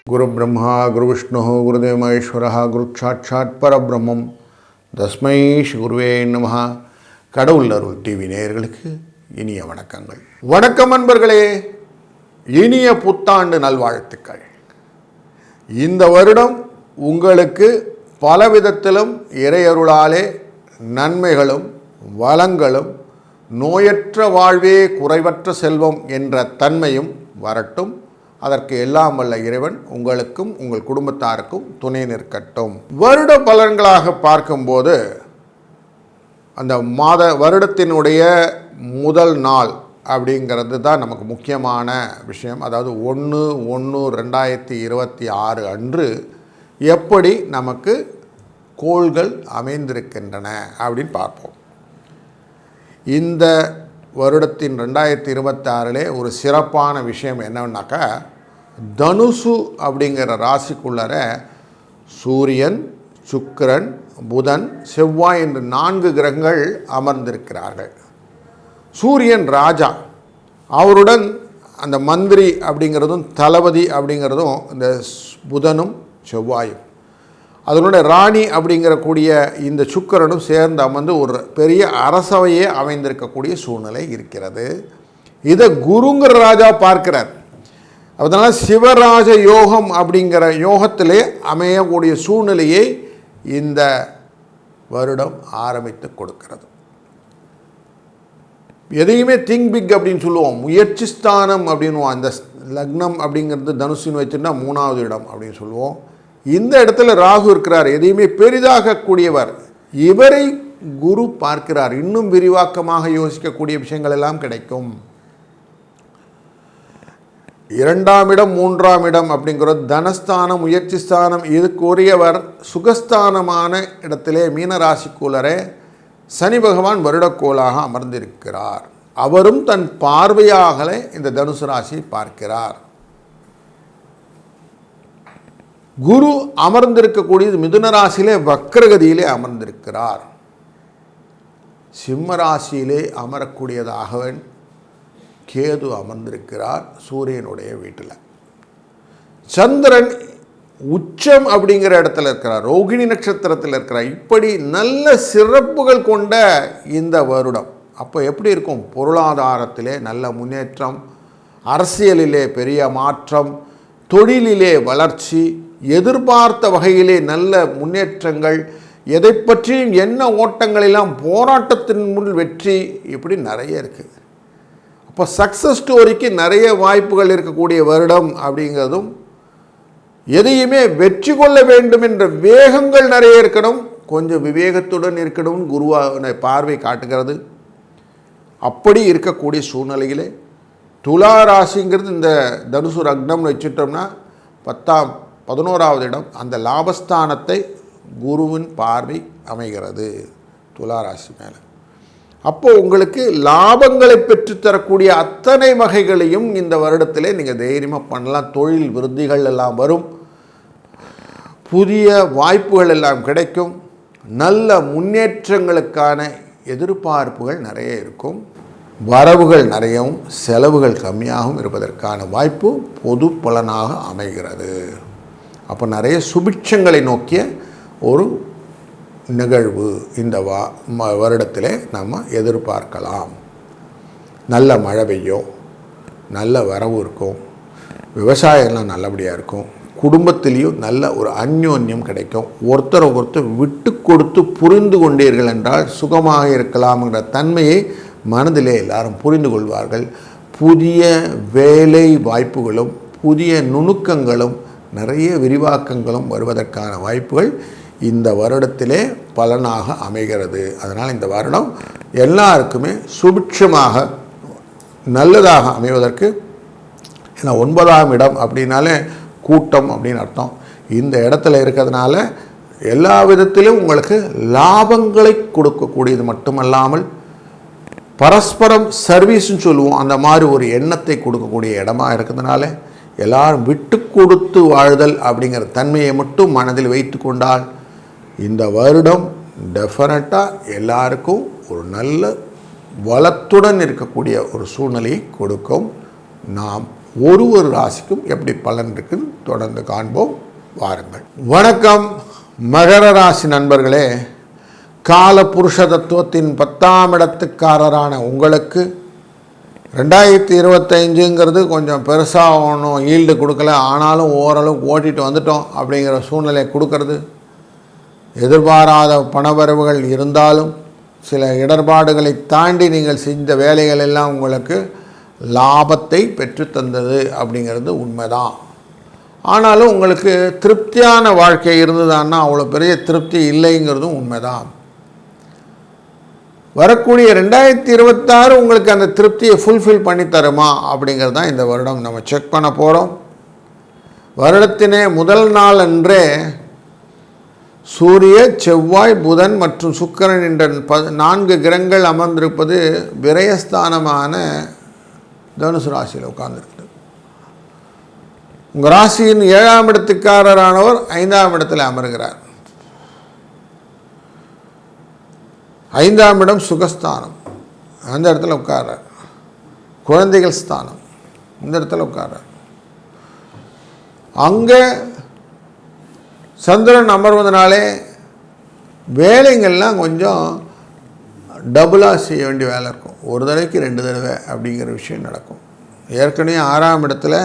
குரு பிரம்மா குரு விஷ்ணு குருதேவ மகேஸ்வரः குரு சாட்சாத் பரபிரம்மம் தஸ்மை ஸ்ரீ குருவே நமः. கடவுள் அருள் டிவி நேயர்களுக்கு இனிய வணக்கங்கள். வணக்கம் அன்பர்களே, இனிய புத்தாண்டு நல்வாழ்த்துக்கள். இந்த வருடம் உங்களுக்கு பலவிதத்திலும் இறையருளாலே நன்மைகளும் வளங்களும் நோயற்ற வாழ்வே குறைவற்ற செல்வம் என்ற தன்மையும் வரட்டும். அதற்கு எல்லாம் வல்ல இறைவன் உங்களுக்கும் உங்கள் குடும்பத்தாருக்கும் துணை நிற்கட்டும். வருட பலன்களாக பார்க்கும்போது அந்த வருடத்தினுடைய முதல் நாள் அப்படிங்கிறது தான் நமக்கு முக்கியமான விஷயம். அதாவது 1/1/2026 அன்று எப்படி நமக்கு கோள்கள் அமைந்திருக்கின்றன அப்படின்னு பார்ப்போம். இந்த வருடத்தின் 2026 ஒரு சிறப்பான விஷயம் என்னன்னாக்கா, தனுசு அப்படிங்கிற ராசிக்குள்ளர சூரியன், சுக்கிரன், புதன், செவ்வாய் என்று 4 கிரகங்கள் அமர்ந்திருக்கிறார்கள். சூரியன் ராஜா, அவருடன் அந்த மந்திரி அப்படிங்கிறதும் தளபதி அப்படிங்கிறதும் இந்த புதனும் செவ்வாயும், அதனுடைய ராணி அப்படிங்கிறக்கூடிய இந்த சுக்கிரனும் சேர்ந்து அமர்ந்து ஒரு பெரிய அரசவையே அமைந்திருக்கக்கூடிய சூழ்நிலை இருக்கிறது. இதை குருங்கிற ராஜா பார்க்கிறார். அதனால் சிவராஜ யோகம் அப்படிங்கிற யோகத்திலே அமையக்கூடிய சூழ்நிலையை இந்த வருடம் ஆரம்பித்து கொடுக்கிறது. எதையுமே திங்க் பிக் அப்படின்னு சொல்லுவோம். முயற்சி ஸ்தானம் அப்படின்வோம். அந்த லக்னம் அப்படிங்கிறது தனுசுன்னு வச்சுன்னா 3வது இடம் அப்படின்னு சொல்லுவோம். இந்த இடத்துல ராகு இருக்கிறார், எதையுமே பெரிதாகக்கூடியவர். இவரை குரு பார்க்கிறார். இன்னும் விரிவாக்கமாக யோசிக்கக்கூடிய விஷயங்கள் எல்லாம் கிடைக்கும். 2ஆம் இடம் 3ஆம் இடம் அப்படிங்கிறது தனஸ்தானம், முயற்சி ஸ்தானம். இதுக்குரியவர் சுகஸ்தானமான இடத்திலே மீனராசிக்குள்ளரே சனி பகவான் வருடக்கோளாக அமர்ந்திருக்கிறார். அவரும் தன் பார்வையாகலே இந்த தனுசு ராசியை பார்க்கிறார். குரு அமர்ந்திருக்கக்கூடியது மிதுன ராசியிலே வக்ரகதியிலே அமர்ந்திருக்கிறார். சிம்ம ராசியிலே அமரக்கூடியதாகவன் கேது அமர்ந்திருக்கிறார் சூரியனுடைய வீட்டில். சந்திரன் உச்சம் அப்படிங்கிற இடத்துல இருக்கிறார், ரோகிணி நட்சத்திரத்தில் இருக்கிறார். இப்படி நல்ல சிறப்புகள் கொண்ட இந்த வருடம் அப்போ எப்படி இருக்கும்? பொருளாதாரத்திலே நல்ல முன்னேற்றம், அரசியலிலே பெரிய மாற்றம், தொழிலிலே வளர்ச்சி, எதிர்பார்த்த வகையிலே நல்ல முன்னேற்றங்கள், எதை பற்றியும் என்ன ஓட்டங்களெல்லாம் போராட்டத்தின் முன் வெற்றி, இப்படி நிறைய இருக்குது. அப்போ சக்ஸஸ் ஸ்டோரிக்கு நிறைய வாய்ப்புகள் இருக்கக்கூடிய வருடம் அப்படிங்கிறதும், எதையுமே வெற்றி கொள்ள வேண்டும் என்ற வேகங்கள் நிறைய இருக்கணும், கொஞ்சம் விவேகத்துடன் இருக்கணும் குருவான பார்வை காட்டுகிறது. அப்படி இருக்கக்கூடிய சூழ்நிலையிலே துலா ராசிங்கிறது இந்த தனுசு லக்னம்னு வச்சுட்டோம்னா 11வது இடம், அந்த லாபஸ்தானத்தை குருவின் பார்வை அமைகிறது துலா ராசி மேலே. அப்போது உங்களுக்கு லாபங்களை பெற்றுத்தரக்கூடிய அத்தனை வகைகளையும் இந்த வருடத்திலே நீங்கள் தைரியமாக பண்ணலாம். தொழில் விருத்திகள் எல்லாம் வரும், புதிய வாய்ப்புகள் எல்லாம் கிடைக்கும், நல்ல முன்னேற்றங்களுக்கான எதிர்பார்ப்புகள் நிறைய இருக்கும், வரவுகள் நிறையவும் செலவுகள் கம்மியாகவும் இருப்பதற்கான வாய்ப்பு பொது பலனாக அமைகிறது. அப்போ நிறைய சுபிட்சங்களை நோக்கிய ஒரு நிகழ்வு இந்த வருடத்திலே நம்ம எதிர்பார்க்கலாம். நல்ல மழை பெய்யும், நல்ல வரவு இருக்கும், விவசாயம்லாம் நல்லபடியாக இருக்கும், குடும்பத்திலையும் நல்ல ஒரு அந்யோன்யம் கிடைக்கும். ஒருத்தரை ஒருத்தர் விட்டு கொடுத்து புரிந்து கொண்டீர்கள் என்றால் சுகமாக இருக்கலாம்ங்கிற தன்மையை மனதிலே எல்லாரும் புரிந்து கொள்வார்கள். புதிய வேலை வாய்ப்புகளும் புதிய நுணுக்கங்களும் நிறைய விரிவாக்கங்களும் வருவதற்கான வாய்ப்புகள் இந்த வருடத்திலே பலனாக அமைகிறது. அதனால் இந்த வருடம் எல்லாருக்குமே சுபிட்சமாக நல்லதாக அமைவதற்கு, ஏன்னா 9ஆம் இடம் அப்படின்னாலே கூட்டம் அப்படின்னு அர்த்தம். இந்த இடத்துல இருக்கிறதுனால எல்லா விதத்திலும் உங்களுக்கு லாபங்களை கொடுக்கக்கூடியது மட்டுமல்லாமல் பரஸ்பரம் சர்வீஸ்ன்னு சொல்லுவோம், அந்த மாதிரி ஒரு எண்ணத்தை கொடுக்கக்கூடிய இடமா இருக்கிறதுனால எல்லாரும் விட்டு கொடுத்து வாழ்தல் அப்படிங்கிற தன்மையை மட்டும் மனதில் வைத்து கொண்டால் இந்த வருடம் டெஃபினட்டாக எல்லாருக்கும் ஒரு நல்ல வளத்துடன் இருக்கக்கூடிய ஒரு சூழ்நிலையை கொடுக்கும். நாம் ஒரு ராசிக்கும் எப்படி பலன் இருக்குன்னு தொடர்ந்து காண்போம். வாருங்கள். வணக்கம் மகர ராசி நண்பர்களே. கால புருஷ தத்துவத்தின் 10ஆம் இடத்துக்காரரான உங்களுக்கு 2025ங்கிறது கொஞ்சம் பெருசாக ஒன்றும் ஈல்டு கொடுக்கல, ஆனாலும் ஓரளவுக்கு ஓட்டிகிட்டு வந்துட்டோம் அப்படிங்கிற சூழ்நிலை கொடுக்கறது. எதிர்பாராத பணவரவுகள் இருந்தாலும் சில இடர்பாடுகளை தாண்டி நீங்கள் செஞ்ச வேலைகள் எல்லாம் உங்களுக்கு லாபத்தை பெற்றுத்தந்தது அப்படிங்கிறது உண்மைதான். ஆனாலும் உங்களுக்கு திருப்தியான வாழ்க்கை இருந்ததுன்னா அவ்வளோ பெரிய திருப்தி இல்லைங்கிறதும் உண்மைதான். வரக்கூடிய 2026 உங்களுக்கு அந்த திருப்தியை ஃபுல்ஃபில் பண்ணி தருமா அப்படிங்கிறது தான் இந்த வருடம் நம்ம செக் பண்ண போகிறோம். வருடத்தினே முதல் நாள் அன்றே சூரிய, செவ்வாய், புதன் மற்றும் சுக்கிரன் என்ற 4 கிரகங்கள் அமர்ந்திருப்பது விரயஸ்தானமான தனுசு ராசியில் உட்கார்ந்துருக்குது. உங்கள் ராசியின் 7ஆம் இடத்துக்காரரானவர் 5ஆம் இடத்தில் அமர்கிறார். 5ஆம் இடம் சுகஸ்தானம், அந்த இடத்துல உட்கார்றார். குழந்தைகள் ஸ்தானம், இந்த இடத்துல உட்கார்றார். அங்கே சந்திரன் அமர்வதனாலே வேலைங்கள்லாம் கொஞ்சம் டபுளாக செய்ய வேண்டிய வேலை இருக்கும். ஒரு தடவைக்கு 2 தடவை அப்படிங்கிற விஷயம் நடக்கும். ஏற்கனவே 6ஆம் இடத்துல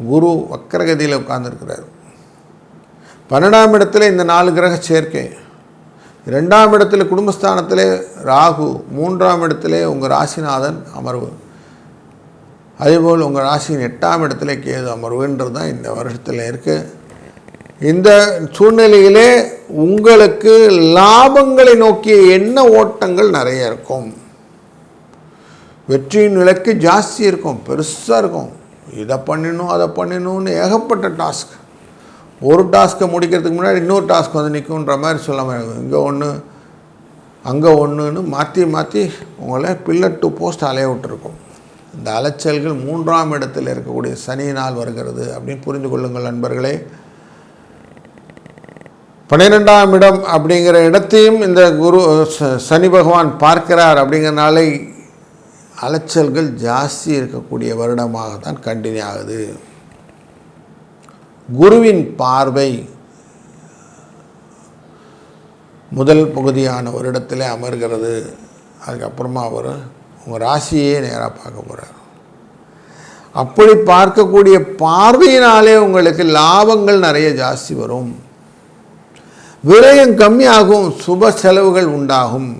குரு வக்கரகதியில் உட்கார்ந்துருக்கிறார். 12ஆம் இடத்துல இந்த 4 கிரக சேர்க்கை, 2ஆம் இடத்துல குடும்பஸ்தானத்திலே ராகு, 3ஆம் இடத்துல உங்கள் ராசிநாதன் அமர்வு, அதேபோல் உங்கள் ராசியின் 8ஆம் இடத்துல கேது அமர்வுன்றது தான் இந்த வருஷத்தில் இருக்குது. இந்த சூழ்நிலையிலே உங்களுக்கு லாபங்களை நோக்கிய எண்ண ஓட்டங்கள் நிறைய இருக்கும். வெற்றியின் இலக்கு ஜாஸ்தி இருக்கும், பெருசாக இருக்கும். இதை பண்ணணும் அதை பண்ணணும்னு ஏகப்பட்ட டாஸ்க். ஒரு டாஸ்க்கை முடிக்கிறதுக்கு முன்னாடி இன்னொரு டாஸ்க் வந்து நிற்குன்ற மாதிரி சொல்லாமல் இங்கே ஒன்று அங்கே ஒன்றுன்னு மாற்றி மாற்றி உங்களை பில்லர் டு போஸ்ட் அலைய விட்டுருக்கும். இந்த அலைச்சல்கள் 3ஆம் இடத்தில் இருக்கக்கூடிய சனியினால் வருகிறது அப்படின்னு புரிந்து கொள்ளுங்கள் நண்பர்களே. 12ஆம் இடம் அப்படிங்கிற இடத்தையும் இந்த சனி பகவான் பார்க்கிறார். அப்படிங்கிறனால அலைச்சல்கள் ஜாஸ்தி இருக்கக்கூடிய வருடமாக தான் கண்டினியூ ஆகுது. குருவின் பார்வை முதல் பகுதியான ஒரு இடத்துல அமர்கிறது. அதுக்கப்புறமா அவர் உங்கள் ராசியே நேராக பார்க்க போகிறார். அப்படி பார்க்கக்கூடிய பார்வையினாலே உங்களுக்கு லாபங்கள் நிறைய ஜாஸ்தி வரும், விரயம் கம்மியாகும், சுப செலவுகள் உண்டாகும்.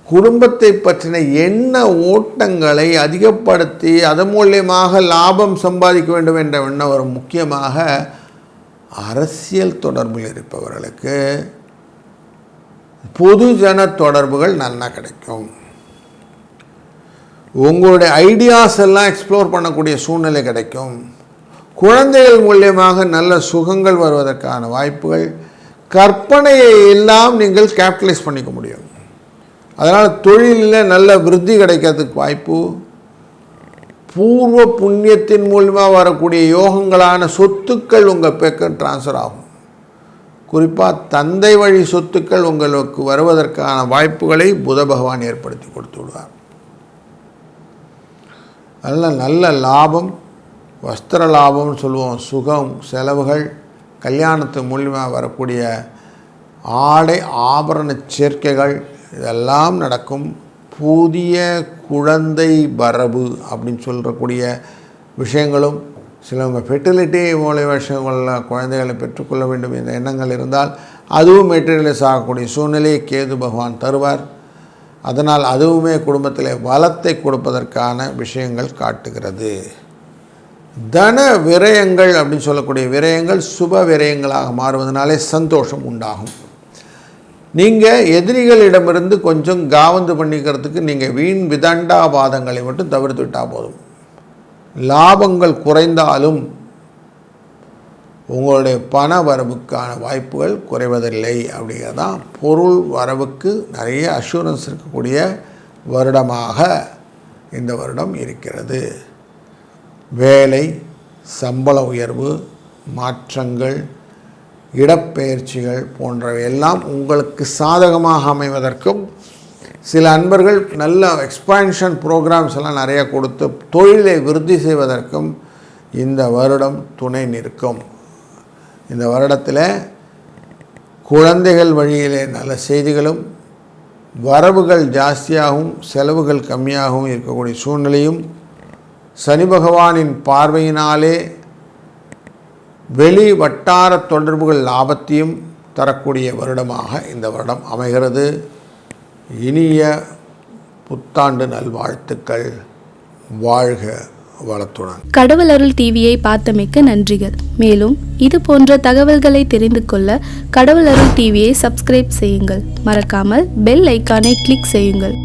குடும்பத்தை பற்றின எண்ண ஓட்டங்களை அதிகப்படுத்தி அதன் மூலியமாக லாபம் சம்பாதிக்க வேண்டும் என்ற எண்ணம் வரும். முக்கியமாக அரசியல் தொடர்பில் இருப்பவர்களுக்கு பொதுஜன தொடர்புகள் நல்லா கிடைக்கும். உங்களுடைய ஐடியாஸ் எல்லாம் எக்ஸ்ப்ளோர் பண்ணக்கூடிய சூழ்நிலை கிடைக்கும். குழந்தைகள் மூலியமாக நல்ல சுகங்கள் வருவதற்கான வாய்ப்புகள், கற்பனையை எல்லாம் நீங்கள் கேபிட்டலைஸ் பண்ணிக்க முடியும். அதனால் தொழிலில் நல்ல விருத்தி கிடைக்கிறதுக்கு வாய்ப்பு, பூர்வ புண்ணியத்தின் மூலமாக வரக்கூடிய யோகங்களான சொத்துக்கள் உங்கள் பக்கம் டிரான்ஸ்ஃபர் ஆகும். குறிப்பாக தந்தை வழி சொத்துக்கள் உங்களுக்கு வருவதற்கான வாய்ப்புகளை புத பகவான் ஏற்படுத்தி கொடுத்து விடுவார். அதனால் நல்ல லாபம், வஸ்திர லாபம்னு சொல்லுவோம், சுகம், செலவுகள், கல்யாணத்து மூலியமாக வரக்கூடிய ஆடை ஆபரண சேர்க்கைகள் இதெல்லாம் நடக்கும். புதிய குழந்தை வரவு அப்படின்னு சொல்லக்கூடிய விஷயங்களும், சிலவங்க ஃபெர்டிலிட்டி மூலிய விஷயங்களில் குழந்தைகளை பெற்றுக்கொள்ள வேண்டும் என்ற எண்ணங்கள் இருந்தால் அதுவும் மெட்டீரியலைஸ் ஆகக்கூடிய சூழ்நிலையை கேது பகவான் தருவார். அதனால் அதுவுமே குடும்பத்தில் வளத்தை கொடுப்பதற்கான விஷயங்கள் காட்டுகிறது. தன விரயங்கள் அப்படின்னு சொல்லக்கூடிய விரயங்கள் சுப விரயங்களாக மாறுவதனாலே சந்தோஷம் உண்டாகும். நீங்கள் எதிரிகளிடமிருந்து கொஞ்சம் காவந்து பண்ணிக்கிறதுக்கு நீங்கள் வீண் விதண்டாவாதங்களை மட்டும் தவிர்த்து விட்டால் போதும். லாபங்கள் குறைந்தாலும் உங்களுடைய பண வரவுக்கான வாய்ப்புகள் குறைவதில்லை. அப்படிங்கிறதான் பொருள் வரவுக்கு நிறைய அஷூரன்ஸ் இருக்கக்கூடிய வருடமாக இந்த வருடம் இருக்கிறது. வேலை, சம்பள உயர்வு, மாற்றங்கள், இடப்பெயர்ச்சிகள் போன்றவை எல்லாம் உங்களுக்கு சாதகமாக அமைவதற்கும் சில அன்பர்கள் நல்ல எக்ஸ்பான்ஷன் ப்ரோக்ராம்ஸ் எல்லாம் நிறைய கொடுத்து தொழிலை விருத்தி செய்வதற்கும் இந்த வருடம் துணை நிற்கும். இந்த வருடத்தில் குழந்தைகள் வழியிலே நல்ல செய்திகளும், வரவுகள் ஜாஸ்தியாகவும் செலவுகள் கம்மியாகவும் இருக்கக்கூடிய சூழ்நிலையும், சனி பகவானின் பார்வையினாலே வெளி வட்டார தொடர்புகள் லாபத்தையும் தரக்கூடிய வருடமாக இந்த வருடம் அமைகிறது. இனிய புத்தாண்டு நல்வாழ்த்துக்கள். வாழ்க வளத்துடன். கடவுள் அருள் டிவியை பார்த்தமைக்கு நன்றிகள். மேலும் இது போன்ற தகவல்களை தெரிந்து கொள்ள கடவுள் அருள் டிவியை சப்ஸ்கிரைப் செய்யுங்கள். மறக்காமல் பெல் ஐக்கானை கிளிக் செய்யுங்கள்.